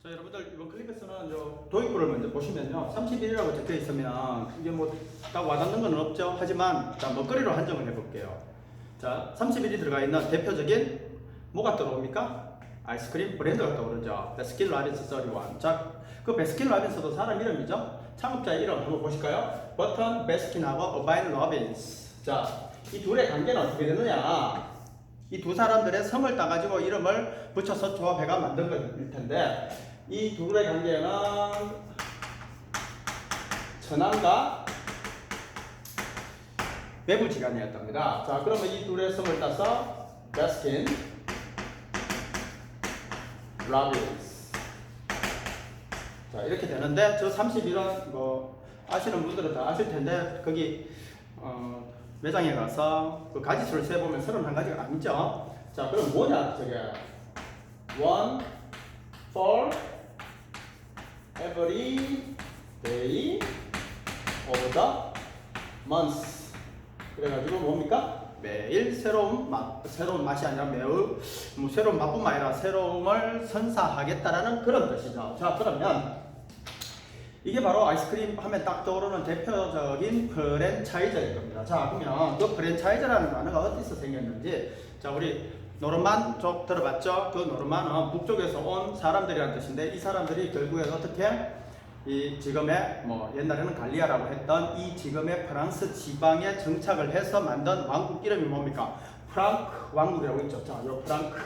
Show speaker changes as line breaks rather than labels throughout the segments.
자, 여러분들 이번 클릭에서는 도입부를 먼저 보시면요, 31이라고 적혀 있으면 이게 뭐 딱 와닿는 건 없죠. 하지만 자, 먹거리로 한정을 해볼게요. 자, 31이 들어가 있는 대표적인 뭐가 떠오릅니까? 아이스크림 브랜드가 떠오르죠. 베스킨 라빈스 31. 자, 그 베스킨 라빈스도 사람 이름이죠. 창업자의 이름 한번 보실까요? 버튼 베스킨하고 어바인 로빈스. 자, 이 둘의 관계는 어떻게 되느냐? 이 두 사람들의 성을 따가지고 이름을 붙여서 조합해가 만든 것일 텐데, 이 둘의 관계는 천안과 외부지간이었답니다. 자, 그러면 이 둘의 성을 따서 베스킨 라빈스. 자, 이렇게 되는데, 저 31은 뭐 아시는 분들은 다 아실 텐데, 거기 매장에 가서 그 가지수를 세보면 31가지가 아니죠. 자, 그럼 뭐냐, 저게. 1 for every day of the month. 그래가지고 뭡니까? 매일 새로운 맛이 아니라 매우 새로운 맛뿐만 아니라 새로움을 선사하겠다라는 그런 뜻이죠. 자, 그러면 이게 바로 아이스크림 하면 딱 떠오르는 대표적인 프랜차이즈일 겁니다. 자, 그러면 그 프랜차이즈라는 단어가 어디서 생겼는지, 자, 우리 노르만 쪽 들어봤죠? 그 노르만은 북쪽에서 온 사람들이라는 뜻인데, 이 사람들이 결국에 어떻게 이 지금의 뭐 옛날에는 갈리아라고 했던 이 지금의 프랑스 지방에 정착을 해서 만든 왕국 이름이 뭡니까? 프랑크 왕국이라고 있죠. 자, 요 프랑크.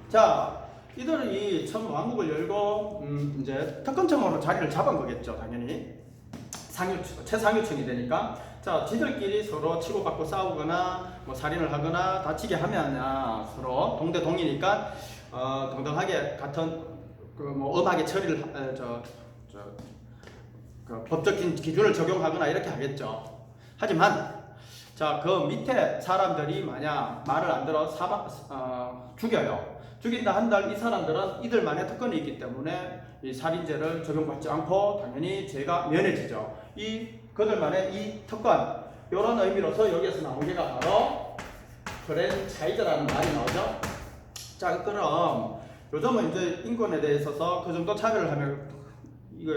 자, 이들이 처음 왕국을 열고 이제 특권층으로 자리를 잡은 거겠죠. 당연히 최상위층이 되니까. 자, 지들끼리 서로 치고받고 싸우거나 뭐 살인을 하거나 다치게 하면 서로 동대동이니까 동등하게 같은 그 뭐 음악의 처리를 그 법적인 기준을 적용하거나 이렇게 하겠죠. 하지만 자, 그 밑에 사람들이 만약 말을 안 들어 죽여요. 죽인다 한들 이 사람들은 이들만의 특권이 있기 때문에 이 살인죄를 적용받지 않고 당연히 죄가 면해지죠. 이 그들만의 이 특권, 이런 의미로서 여기에서 나온 게 바로 프랜차이즈라는 말이 나오죠. 자, 그럼 요즘은 이제 인권에 대해서 그 정도 차별을 하면 이거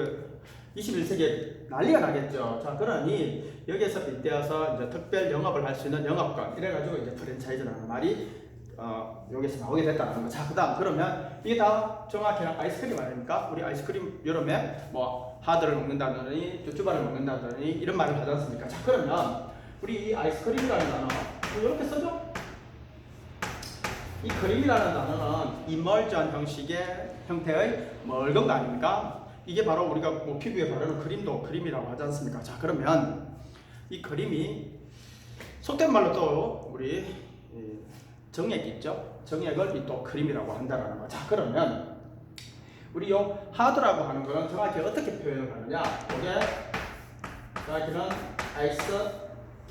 21세기에 난리가 나겠죠. 자, 그러니 여기에서 빗대어서 이제 특별 영업을 할 수 있는 영업권, 이래가지고 이제 프랜차이즈라는 말이 여기서 나오게 됐다는 거. 자, 그다음 그러면 이게 다 정확히 아이스크림 아닙니까? 우리 아이스크림 여름에 뭐 하드를 먹는다더니 쭈쭈바를 먹는다더니 이런 말을 하지 않습니까? 자, 그러면 우리 이 아이스크림이라는 단어 이렇게 써죠? 이 크림이라는 단어는 이멀전 형태의 멀건 거 아닙니까? 이게 바로 우리가 뭐 피부에 바르는 크림도 크림이라고 하지 않습니까? 자, 그러면 이 크림이 속된 말로 또 우리 정액 있죠? 정액을 또 크림이라고 한다는 거. 자, 그러면 우리 요 하드라고 하는 거는 정확히 어떻게 표현을 하느냐? 이게 정확히는 아이스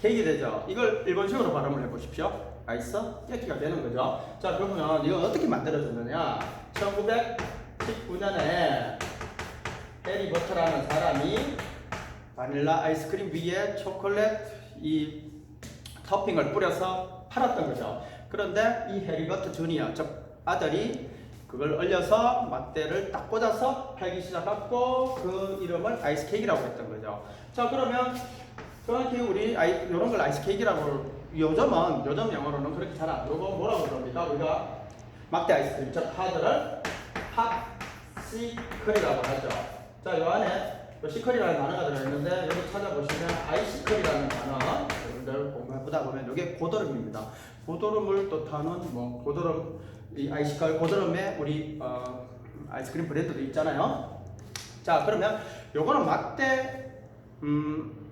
케이크 되죠? 이걸 일본식으로 발음을 해보십시오. 아이스 케이크가 되는 거죠. 자, 그러면 이건 어떻게 만들어졌느냐? 1919년에 해리 버터라는 사람이 바닐라 아이스크림 위에 초콜릿 이 토핑을 뿌려서 팔았던 거죠. 그런데 이 해리 버터 주니어, 즉 아들이 그걸 얼려서 맛대를 딱 꽂아서 팔기 시작했고 그 이름을 아이스 케이크라고 했던 거죠. 자, 그러면 정확히 우리 이런 걸 아이스 케이크라고 요즘 영어로는 그렇게 잘 안 부르고 뭐라고 그럽니까? 우리가 막대 아이스크림, 즉 하드를 핫시클이라고 하죠. 자, 이 안에 시클이라는 단어가 들어있는데 여기 찾아보시면 아이시클이라는 단어 여러분들 공부해보다 보면 이게 고드름입니다. 고드름을 뜻하는 뭐 고드름, 이 아이시클 고드름에 우리 아이스크림 브랜드도 있잖아요. 자, 그러면 요거는 막대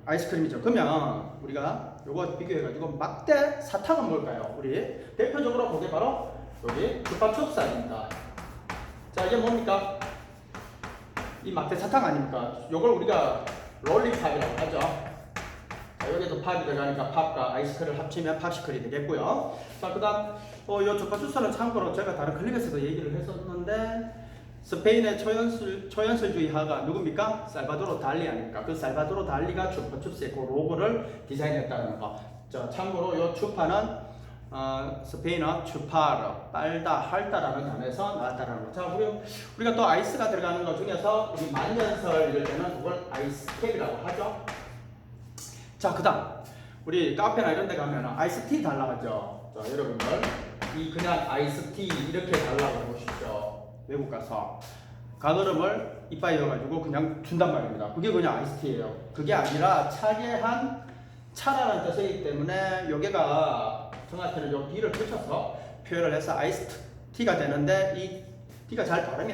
아이스크림이죠. 그러면 우리가 요거 비교해가지고 막대 사탕은 뭘까요? 우리 대표적으로 그게 바로 여기 chupa-chups입니다. 자, 이게 뭡니까? 이 막대 사탕 아닙니까? 요걸 우리가 롤리팝이라고 하죠. 자, 여기도 팝이 들어가니까 팝과 아이스크림을 합치면 팝시클이 되겠고요. 자, 그 다음 요 chupa-chups는 참고로 제가 다른 클립에서도 얘기를 했었는데 스페인의 초연설주의화가 누굽니까? 살바도로 달리 아닙니까? 그 살바도로 달리가 chupa-chups의 그 로고를 디자인했다는 거. 자, 참고로 요 추파는 스페인어 추파르, 빨다, 할다라는 단어에서 나왔다라는 거. 자, 우리가 또 아이스가 들어가는 것 중에서 우리 만년설 이럴 때는 그걸 아이스캡이라고 하죠. 자, 그다음 우리 카페나 이런 데 가면 아이스티 달라고 하죠. 자, 여러분들 이 그냥 아이스티 이렇게 달라고 해보십시오. 외국 가서 가거름을 이빨에 넣어가지고 그냥 준단 말입니다. 그게 그냥 아이스티예요. 그게 아니라 차게 한 차라는 뜻이기 때문에 여기가 정확히는 요 D를 붙여서 표현을 해서 아이스티가 되는데 이 T가 잘 발음이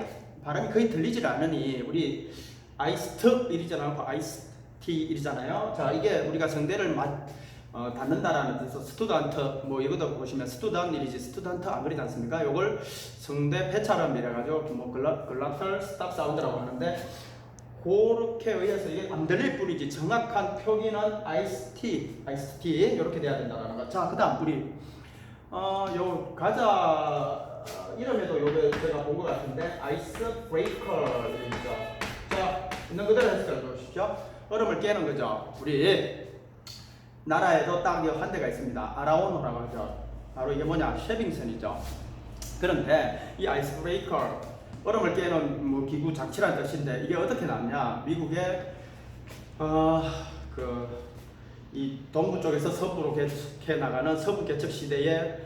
거의 들리질 않으니 우리 아이스트 이러지 않고 아이스티 이러잖아요. 자, 이게 우리가 성대를 닫는다라는 뜻에서 스튜던트 뭐 이것도 보시면 스튜던 이리지 스튜던트 안 그리지 않습니까? 요걸 성대 폐차름 이래가지고 뭐 글라털 스탑 사운드라고 하는데 그렇게 의해서 이게 안 들릴 뿐이지 정확한 표기는 아이스티 이렇게 돼야 된다는 거. 자, 그다음 우리 요 과자 이름에도 요게 제가 본 것 같은데 아이스 브레이커 이름이죠. 자, 있는 그대로 해석해 보십시오. 얼음을 깨는 거죠. 우리 나라에도 딱 한 대가 있습니다. 아라오노라고 하죠. 바로 이게 뭐냐? 쉐빙선이죠. 그런데 이 아이스 브레이커 얼음을 깨는 뭐 기구 장치라는 뜻인데 이게 어떻게 나왔냐? 미국의 이 동부 쪽에서 서부로 개척해 나가는 서부 개척 시대에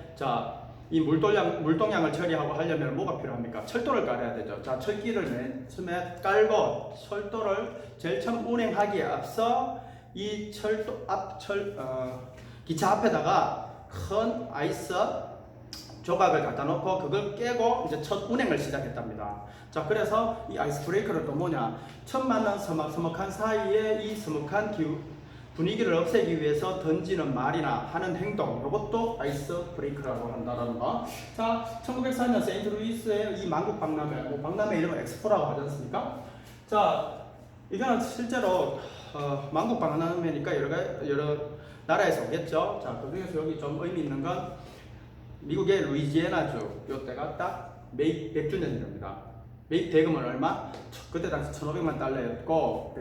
이 물동량을 처리하고 하려면 뭐가 필요합니까? 철도를 깔아야 되죠. 자, 철기를 맨 처음에 깔고 철도를 제일 처음 운행하기에 앞서 이 기차 앞에다가 큰 아이스 조각을 갖다 놓고 그걸 깨고 이제 첫 운행을 시작했답니다. 자, 그래서 이 아이스 브레이커는 또 뭐냐? 처음 만난 서먹한 사이에 이 서먹한 분위기를 없애기 위해서 던지는 말이나 하는 행동, 이것도 아이스 브레이커라고 한다는 거. 자, 1904년 세인트루이스의 이 만국 박람회, 박람회 이름은 엑스포라고 하지 않습니까? 자, 이거는 실제로 만국 박람회니까 여러 나라에서 오겠죠. 자, 그 중에서 여기 좀 의미 있는 건 미국의 루이지애나주 요때가 딱 매입 100주년입니다. 매입 대금은 얼마? 그때 당시 1,500만 달러였고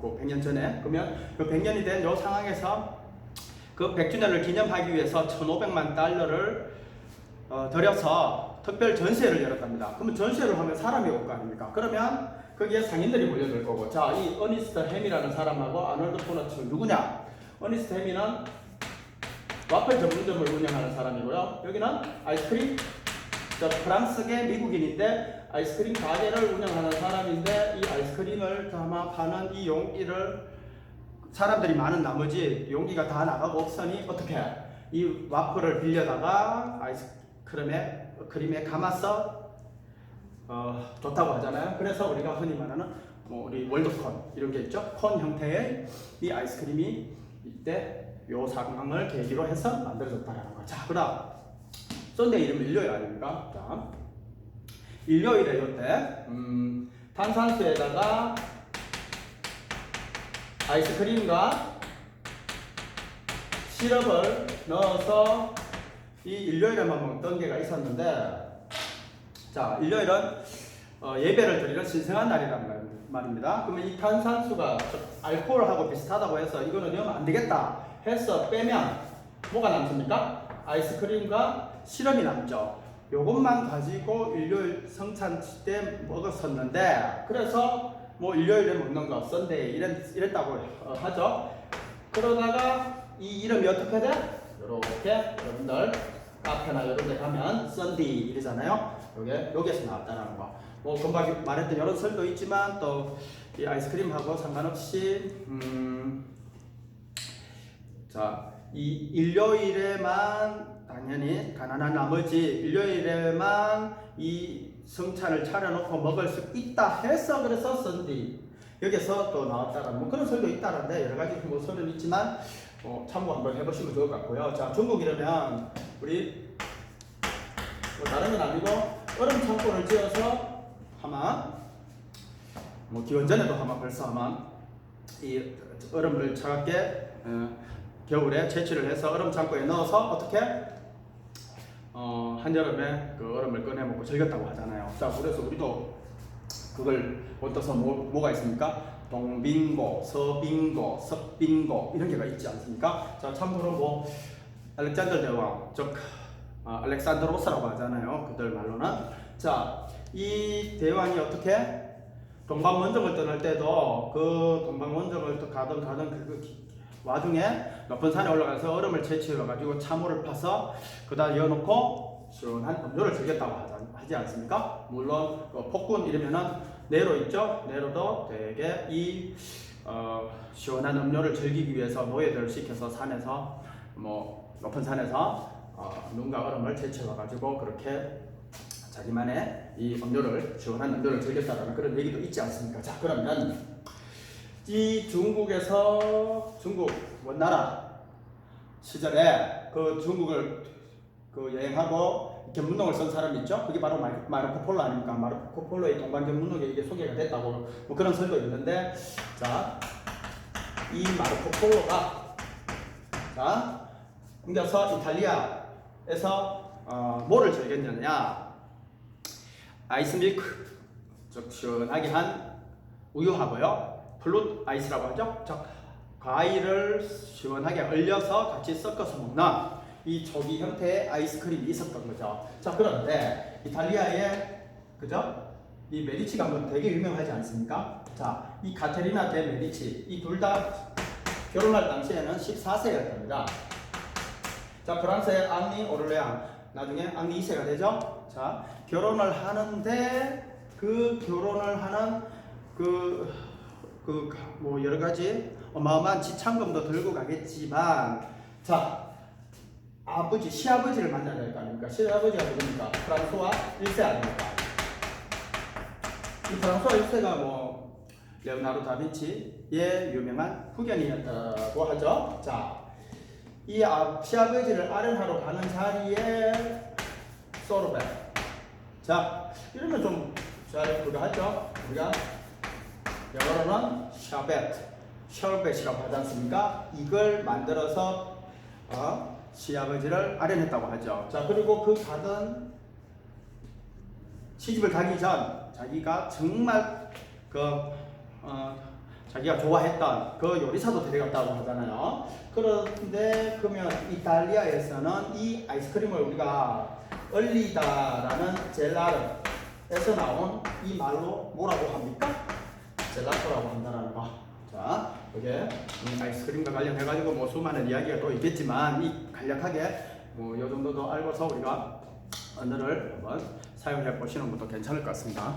100년 전에. 그러면 그 100년이 된 요 상황에서 그 100주년을 기념하기 위해서 1,500만 달러를 들여서 특별 전시회를 열었답니다. 그러면 전시회를 하면 사람이 올 거 아닙니까? 그러면 거기에 상인들이 몰려들 거고. 자, 이 어니스트 햄이라는 사람하고 아놀드 포너츠 누구냐? 어니스트 햄이는 와플 전문점을 운영하는 사람이고요. 여기는 아이스크림, 프랑스계 미국인인데 아이스크림 가게를 운영하는 사람인데 이 아이스크림을 담아 파는 이 용기를 사람들이 많은 나머지 용기가 다 나가고 없으니 어떻게 이 와플을 빌려다가 아이스크림에 감아서 좋다고 하잖아요. 그래서 우리가 흔히 말하는 우리 월드콘 이런 게 있죠. 콘 형태의 이 아이스크림이 이때 요 상황을 계기로 해서 만들어졌다라는 거. 자, 그다음 썬데이 이름은 일요일 아닙니까? 자, 일요일에 요때 탄산수에다가 아이스크림과 시럽을 넣어서 이 일요일에만 먹던 게가 있었는데, 자, 일요일은 예배를 드리는 신성한 날이란 말입니다. 그러면 이 탄산수가 알코올하고 비슷하다고 해서 이거는 넣으면 안 되겠다 해서 빼면 뭐가 남습니까? 아이스크림과 시럽이 남죠. 요것만 가지고 일요일 성찬치 때 먹었었는데, 그래서 뭐 일요일에 먹는 거 썬데이 이랬다고 하죠. 그러다가 이 이름이 어떻게 돼? 요렇게 여러분들 카페나 이런 데 가면 썬데이 이러잖아요. 여기에서 나왔다는 거. 뭐 금방 말했던 여러 설도 있지만 또 이 아이스크림하고 상관없이 자, 이 일요일에만 당연히 가난한 나머지 일요일에만 이 성찬을 차려놓고 먹을 수 있다 해서 그래서 썬데이 여기서 또 나왔다라는 뭐 그런 설도 있다는데 여러 가지 뭐 설은 있지만 참고 한번 해보시면 좋을 것 같고요. 자, 중국 이러면 우리 뭐 다른 건 아니고 얼음 창고를 지어서 하면 뭐 기원전에도 하면 벌써 하면 이 얼음을 차갑게 겨울에 채취를 해서 얼음 창고에 넣어서 어떻게 한여름에 그 얼음을 꺼내 먹고 즐겼다고 하잖아요. 자, 그래서 우리도 그걸 어떠서 뭐가 있습니까? 동빙고, 서빙고, 석빙고 이런 게가 있지 않습니까? 자, 참고로 뭐 알렉산더 대왕, 즉 알렉산드로스라고 하잖아요. 그들 말로는. 자, 이 대왕이 어떻게 동방원정을 떠날 때도 그 동방원정을 가던 와중에 높은 산에 올라가서 얼음을 채취해 가지고 참호를 파서 그다 여놓고 시원한 음료를 즐겼다고 하지 않습니까? 물론 폭군 이러면은 네로 있죠. 네로도 되게 이 시원한 음료를 즐기기 위해서 노예들을 시켜서 산에서 뭐 높은 산에서 눈과 얼음을 채취해 가지고 그렇게 자기만의 이 음료를 시원한 음료를 즐겼다라는 그런 얘기도 있지 않습니까? 자, 그러면 이 중국에서 중국 원나라 시절에 그 중국을 그 여행하고 견문록을 쓴 사람 있죠? 그게 바로 마르코 폴로 아닙니까? 마르코 폴로의 동방견문록에 이게 소개가 됐다고 뭐 그런 설도 있는데, 자, 이 마르코 폴로가 자 옮겨서 이탈리아에서 뭐를 즐겼느냐? 아이스밀크, 즉 시원하게 한 우유하고요. 플룻 아이스라고 하죠. 즉 과일을 시원하게 얼려서 같이 섞어서 먹는 이 조기 형태의 아이스크림이 있었던 거죠. 자, 그런데 이탈리아의 그죠? 이 메디치 가문 되게 유명하지 않습니까? 자, 이 카테리나 데 메디치 이 둘 다 결혼할 당시에는 14세였답니다. 자, 프랑스의 앙리 오를레앙 나중에 앙리 2세가 되죠. 자, 결혼을 하는데 그 결혼을 하는 뭐 여러 가지 어마어마한 지참금도 들고 가겠지만, 자, 시아버지를 만나야 될 거 아닙니까? 시아버지가 누굽니까? 프랑스와 1세 아닙니까? 이 프랑스와 1세가 뭐 레오나르도 다빈치의 유명한 후견이었다고 하죠. 자, 이 시아버지를 아련하러 가는 자리에 소르베. 자, 이러면 좀 잘 그거 하죠. 우리가 영어로는 샤베트이라고 하지 않습니까? 이걸 만들어서 시아버지를 아련했다고 하죠. 자, 그리고 그 가던 시집을 가기 전 자기가 정말 자기가 좋아했던 그 요리사도 데려갔다고 하잖아요. 그런데 그러면 이탈리아에서는 이 아이스크림을 우리가 얼리다라는 젤라르에서 나온 이 말로 뭐라고 합니까? 젤라토라고 한다는 거. 자, 이게 아이스크림과 관련해가지고 뭐 수많은 이야기가 또 있겠지만 이 간략하게 뭐 요 정도도 알고서 우리가 언어를 한번 사용해 보시는 것도 괜찮을 것 같습니다.